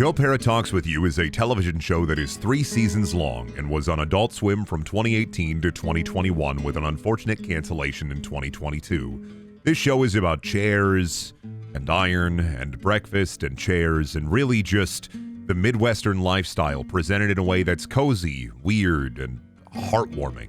Joe Pera Talks With You is a television show that is 3 seasons long and was on Adult Swim from 2018 to 2021 with an unfortunate cancellation in 2022. This show is about chairs and iron and breakfast and chairs and really just the Midwestern lifestyle presented in a way that's cozy, weird, and heartwarming.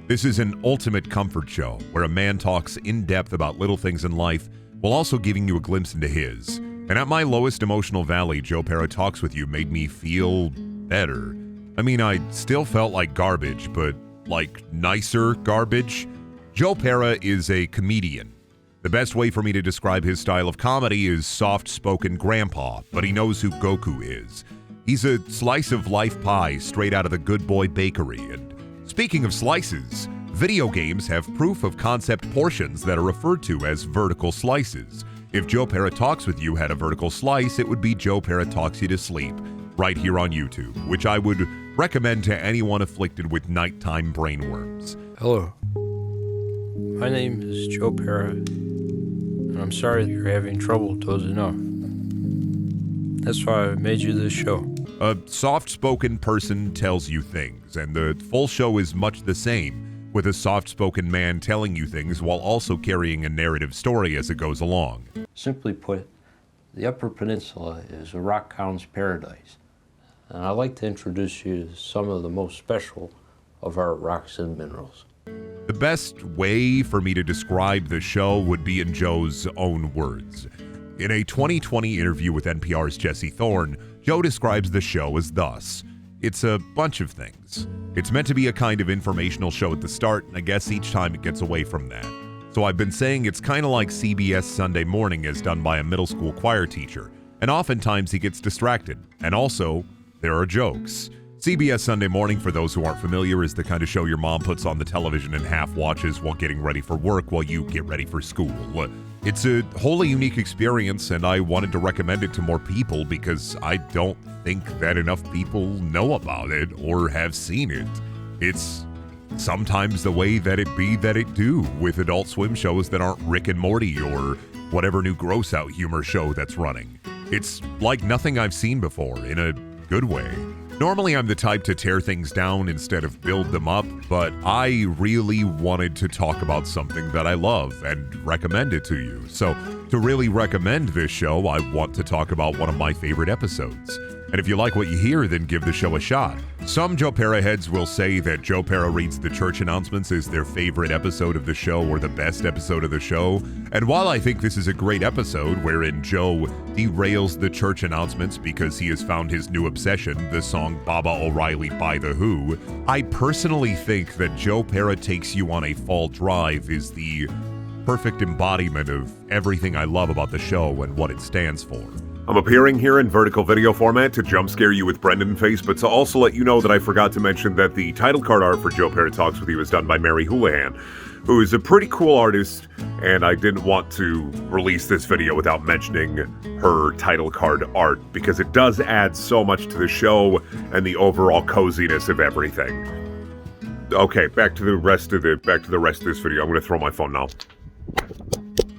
This is an ultimate comfort show where a man talks in depth about little things in life while also giving you a glimpse into his. And at my lowest emotional valley, Joe Pera Talks With You made me feel better. I mean, I still felt like garbage, but like nicer garbage. Joe Pera is a comedian. The best way for me to describe his style of comedy is soft-spoken grandpa, but he knows who Goku is. He's a slice of life pie straight out of the Good Boy Bakery. And speaking of slices, video games have proof of concept portions that are referred to as vertical slices. If Joe Pera Talks With You had a vertical slice, it would be Joe Pera Talks You to Sleep, right here on YouTube, which I would recommend to anyone afflicted with nighttime brainworms. Hello. My name is Joe Pera, and I'm sorry that you're having trouble dozing off. That's why I made you this show. A soft-spoken person tells you things, and the full show is much the same, with a soft-spoken man telling you things while also carrying a narrative story as it goes along. Simply put, the Upper Peninsula is a rock hound's paradise, and I'd like to introduce you to some of the most special of our rocks and minerals. The best way for me to describe the show would be in Joe's own words. In a 2020 interview with NPR's Jesse Thorne, Joe describes the show as thus. It's a bunch of things. It's meant to be a kind of informational show at the start, and I guess each time it gets away from that. So I've been saying it's kind of like CBS Sunday Morning as done by a middle school choir teacher, and oftentimes he gets distracted. And also, there are jokes. CBS Sunday Morning, for those who aren't familiar, is the kind of show your mom puts on the television and half watches while getting ready for work while you get ready for school. It's a wholly unique experience, and I wanted to recommend it to more people because I don't think that enough people know about it or have seen it. It's sometimes the way that it be that it do with Adult Swim shows that aren't Rick and Morty or whatever new gross out humor show that's running. It's like nothing I've seen before in a good way. Normally, I'm the type to tear things down instead of build them up, but I really wanted to talk about something that I love and recommend it to you. So, to really recommend this show, I want to talk about one of my favorite episodes. And if you like what you hear, then give the show a shot. Some Joe Pera heads will say that Joe Pera Reads the Church Announcements is their favorite episode of the show or the best episode of the show. And while I think this is a great episode wherein Joe derails the church announcements because he has found his new obsession, the song Baba O'Reilly by The Who, I personally think that Joe Pera Takes You on a Fall Drive is the perfect embodiment of everything I love about the show and what it stands for. I'm appearing here in vertical video format to jump scare you with Brendan face, but to also let you know that I forgot to mention that the title card art for Joe Pera Talks With You is done by Mary Houlihan, who is a pretty cool artist, and I didn't want to release this video without mentioning her title card art because it does add so much to the show and the overall coziness of everything. Okay, back to the rest of this video. I'm going to throw my phone now.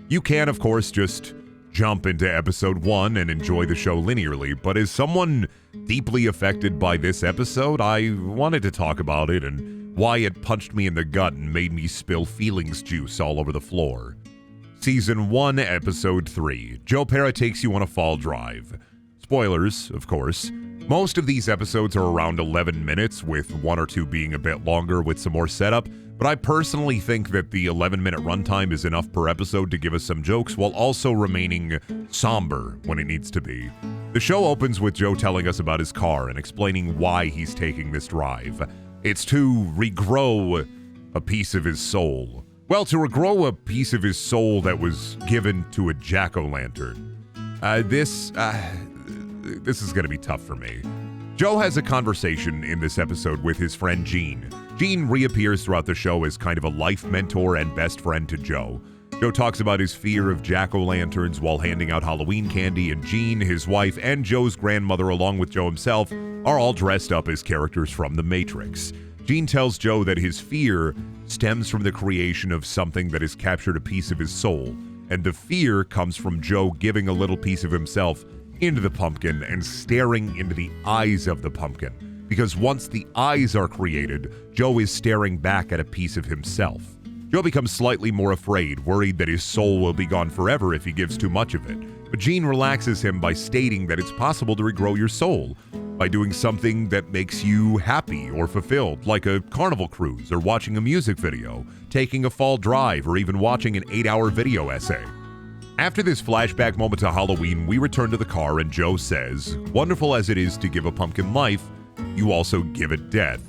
You can, of course, just jump into episode 1 and enjoy the show linearly, but as someone deeply affected by this episode, I wanted to talk about it and why it punched me in the gut and made me spill feelings juice all over the floor. Season 1, Episode 3, Joe Pera Takes You on a Fall Drive. Spoilers, of course. Most of these episodes are around 11 minutes, with 1 or 2 being a bit longer with some more setup, but I personally think that the 11-minute runtime is enough per episode to give us some jokes while also remaining somber when it needs to be. The show opens with Joe telling us about his car and explaining why he's taking this drive. It's to regrow a piece of his soul. Well, to regrow a piece of his soul that was given to a jack-o'-lantern. This is going to be tough for me. Joe has a conversation in this episode with his friend Gene. Gene reappears throughout the show as kind of a life mentor and best friend to Joe. Joe talks about his fear of jack-o'-lanterns while handing out Halloween candy, and Gene, his wife, and Joe's grandmother, along with Joe himself, are all dressed up as characters from The Matrix. Gene tells Joe that his fear stems from the creation of something that has captured a piece of his soul, and the fear comes from Joe giving a little piece of himself into the pumpkin and staring into the eyes of the pumpkin. Because once the eyes are created, Joe is staring back at a piece of himself. Joe becomes slightly more afraid, worried that his soul will be gone forever if he gives too much of it. But Gene relaxes him by stating that it's possible to regrow your soul by doing something that makes you happy or fulfilled, like a carnival cruise or watching a music video, taking a fall drive, or even watching an 8-hour video essay. After this flashback moment to Halloween, we return to the car and Joe says, "Wonderful as it is to give a pumpkin life, you also give it death."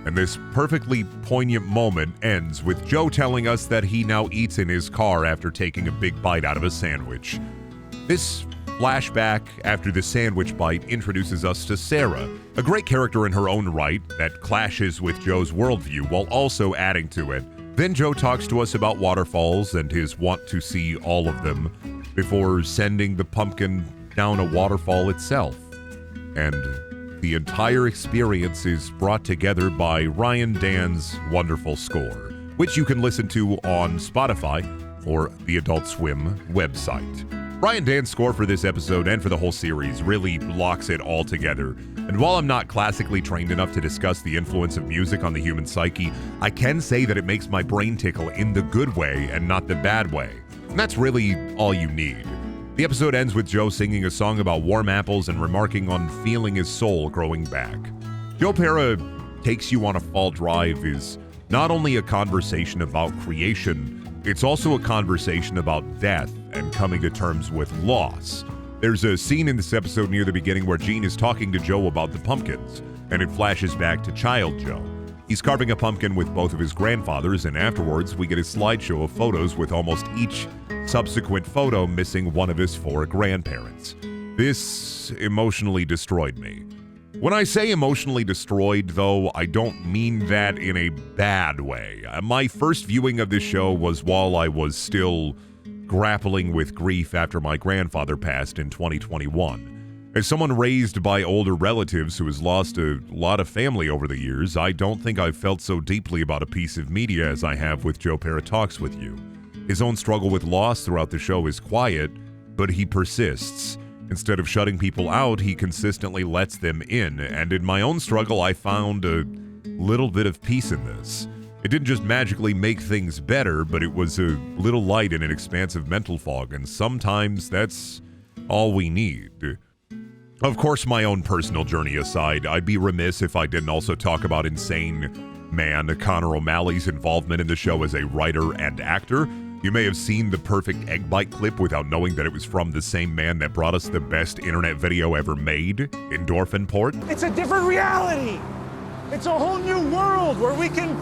And this perfectly poignant moment ends with Joe telling us that he now eats in his car after taking a big bite out of a sandwich. This flashback after the sandwich bite introduces us to Sarah, a great character in her own right that clashes with Joe's worldview while also adding to it. Then Joe talks to us about waterfalls and his want to see all of them before sending the pumpkin down a waterfall itself. And the entire experience is brought together by Ryan Dan's wonderful score, which you can listen to on Spotify or the Adult Swim website. Ryan Dan's score for this episode and for the whole series really locks it all together. And while I'm not classically trained enough to discuss the influence of music on the human psyche, I can say that it makes my brain tickle in the good way and not the bad way. And that's really all you need. The episode ends with Joe singing a song about warm apples and remarking on feeling his soul growing back. Joe Pera Takes You on a Fall Drive is not only a conversation about creation, it's also a conversation about death and coming to terms with loss. There's a scene in this episode near the beginning where Gene is talking to Joe about the pumpkins, and it flashes back to child Joe. He's carving a pumpkin with both of his grandfathers, and afterwards we get a slideshow of photos with almost each subsequent photo missing one of his 4 grandparents. This emotionally destroyed me. When I say emotionally destroyed, though, I don't mean that in a bad way. My first viewing of this show was while I was still grappling with grief after my grandfather passed in 2021. As someone raised by older relatives who has lost a lot of family over the years, I don't think I've felt so deeply about a piece of media as I have with Joe Pera Talks With You. His own struggle with loss throughout the show is quiet, but he persists. Instead of shutting people out, he consistently lets them in, and in my own struggle, I found a little bit of peace in this. It didn't just magically make things better, but it was a little light in an expansive mental fog, and sometimes that's all we need. Of course, my own personal journey aside, I'd be remiss if I didn't also talk about insane man Connor O'Malley's involvement in the show as a writer and actor. You may have seen the perfect egg bite clip without knowing that it was from the same man that brought us the best internet video ever made, Endorphin Port. It's a different reality. It's a whole new world where we can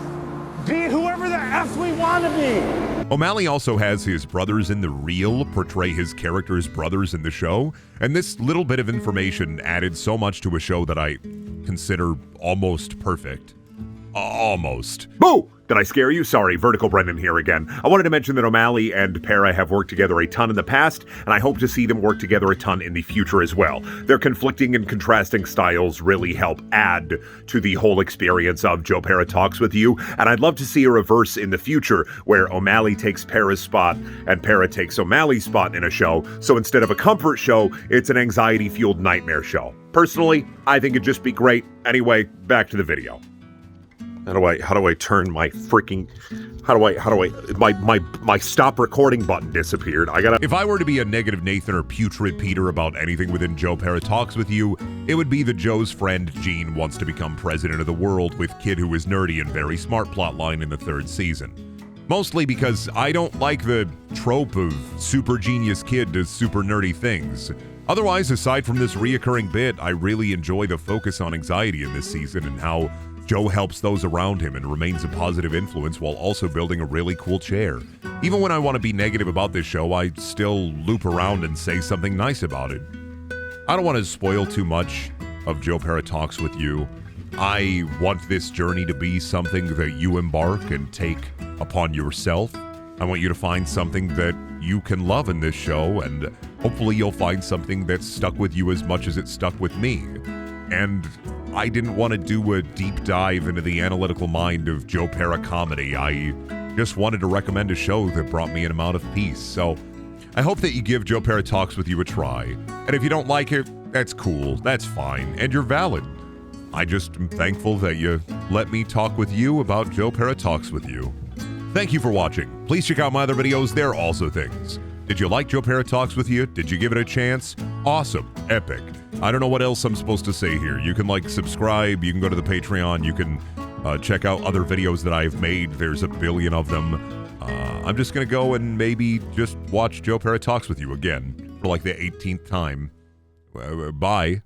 be whoever the F we want to be. O'Malley also has his brothers in the reel portray his character's brothers in the show, and this little bit of information added so much to a show that I consider almost perfect. Almost. Boo! Did I scare you? Sorry, Vertical Brendan here again. I wanted to mention that O'Malley and Pera have worked together a ton in the past, and I hope to see them work together a ton in the future as well. Their conflicting and contrasting styles really help add to the whole experience of Joe Pera Talks With You, and I'd love to see a reverse in the future where O'Malley takes Pera's spot and Pera takes O'Malley's spot in a show, so instead of a comfort show, it's an anxiety-fueled nightmare show. Personally, I think it'd just be great. Anyway, back to the video. How do I turn my freaking, my stop recording button disappeared. If I were to be a negative Nathan or putrid Peter about anything within Joe Pera Talks With You, it would be that Joe's friend Gene wants to become president of the world with kid who is nerdy and very smart plotline in the 3rd season. Mostly because I don't like the trope of super genius kid does super nerdy things. Otherwise, aside from this reoccurring bit, I really enjoy the focus on anxiety in this season and how Joe helps those around him and remains a positive influence while also building a really cool chair. Even when I want to be negative about this show, I still loop around and say something nice about it. I don't want to spoil too much of Joe Pera Talks With You. I want this journey to be something that you embark and take upon yourself. I want you to find something that you can love in this show, and hopefully you'll find something that's stuck with you as much as it stuck with me. And I didn't want to do a deep dive into the analytical mind of Joe Pera comedy. I just wanted to recommend a show that brought me an amount of peace. So I hope that you give Joe Pera Talks With You a try. And if you don't like it, that's cool. That's fine. And you're valid. I just am thankful that you let me talk with you about Joe Pera Talks With You. Thank you for watching. Please check out my other videos. They're also things. Did you like Joe Pera Talks With You? Did you give it a chance? Awesome. Epic. I don't know what else I'm supposed to say here. You can subscribe. You can go to the Patreon. You can check out other videos that I've made. There's a billion of them. I'm just going to go and maybe just watch Joe Pera Talks With You again for the 18th time. Bye.